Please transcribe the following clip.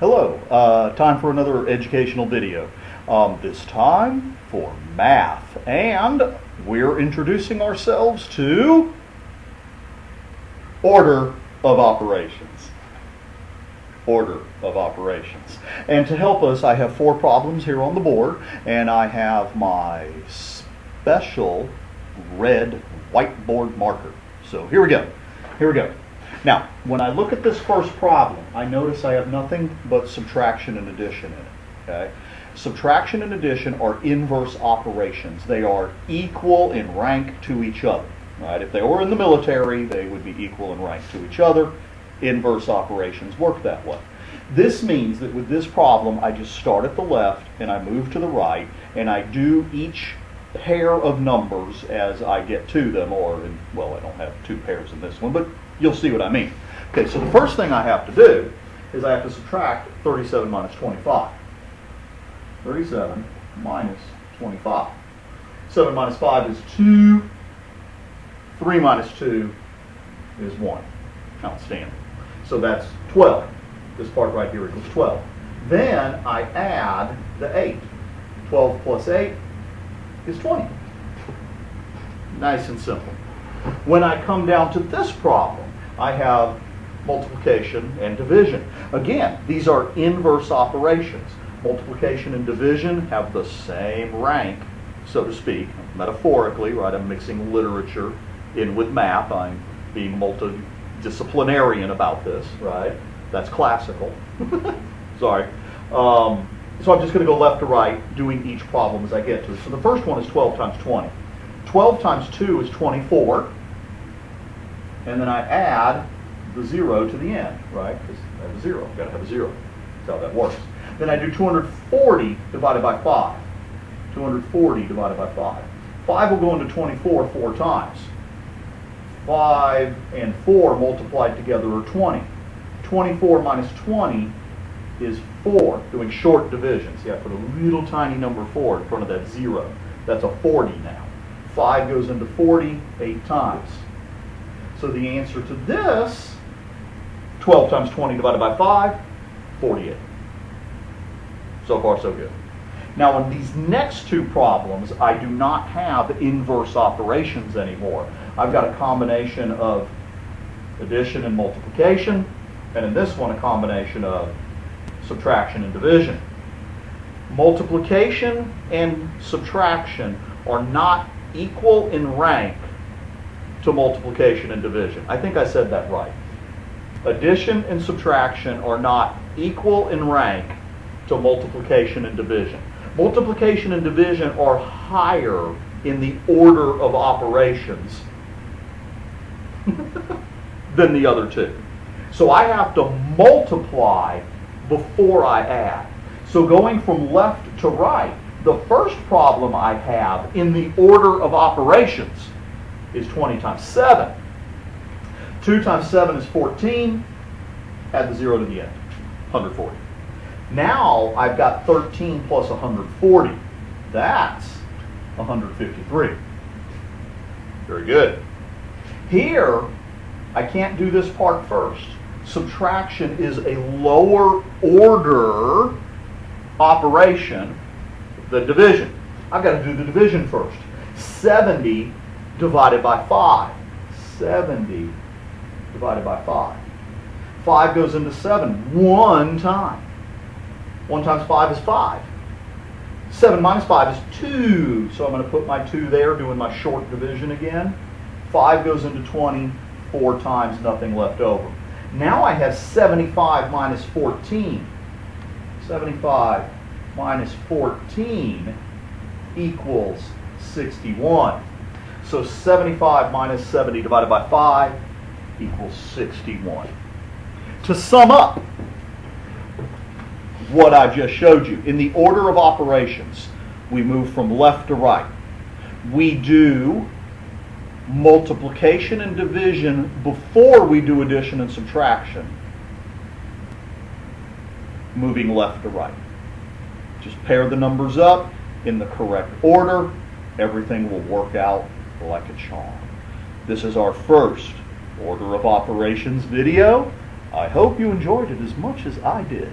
Hello, time for another educational video. This time for math, and we're introducing ourselves to order of operations. Order of operations. And to help us, I have 4 problems here on the board, and I have my special red whiteboard marker. So here we go. Here we go. Now, when I look at this first problem, I notice I have nothing but subtraction and addition in it. Okay? Subtraction and addition are inverse operations. They are equal in rank to each other. Right? If they were in the military, they would be equal in rank to each other. Inverse operations work that way. This means that with this problem, I just start at the left and I move to the right, and I do each pair of numbers as I get to them, well, I don't have 2 pairs in this one, but you'll see what I mean. Okay, so the first thing I have to do is I have to subtract 37 minus 25. 37 minus 25. 7 minus 5 is 2. 3 minus 2 is 1. Outstanding. So that's 12. This part right here equals 12. Then I add the 8. 12 plus 8 is 20. Nice and simple. When I come down to this problem, I have multiplication and division. Again, these are inverse operations. Multiplication and division have the same rank, so to speak, metaphorically, right? I'm mixing literature in with math. I'm being multidisciplinarian about this, right? That's classical. Sorry. So I'm just going to go left to right, doing each problem as I get to it. So the first one is 12 times 20. 12 times 2 is 24. And then I add the 0 to the end, right? Because I have a 0. I've got to have a 0. That's how that works. Then I do 240 divided by 5. 240 divided by 5. 5 will go into 24 4 times. 5 and 4 multiplied together are 20. 24 minus 20 is 4, doing short division. See, I put a little tiny number 4 in front of that 0. That's a 40 now. 5 goes into 40 8 times. So the answer to this, 12 times 20 divided by 5, 48. So far, so good. Now, in these next 2 problems, I do not have inverse operations anymore. I've got a combination of addition and multiplication, and in this one, a combination of subtraction and division. Multiplication and subtraction are not equal in rank to multiplication and division. I think I said that right. Addition and subtraction are not equal in rank to multiplication and division. Multiplication and division are higher in the order of operations than the other 2. So I have to multiply before I add. So going from left to right, the first problem I have in the order of operations is 20 times 7. 2 times 7 is 14. Add the 0 to the end. 140. Now I've got 13 plus 140. That's 153. Very good. Here, I can't do this part first. Subtraction is a lower order operation than division. I've got to do the division first. 70 divided by 5. 70 divided by 5. 5 goes into 7 1 time. 1 times 5 is 5. 7 minus 5 is 2. So I'm going to put my 2 there, doing my short division again. 5 goes into 20 4 times, nothing left over. Now I have 75 minus 14. 75 minus 14 equals 61. So 75 minus 70 divided by 5 equals 61. To sum up what I just showed you, in the order of operations, we move from left to right. We do multiplication and division before we do addition and subtraction, moving left to right. Just pair the numbers up in the correct order. Everything will work out like a charm. This is our first order of operations video. I hope you enjoyed it as much as I did.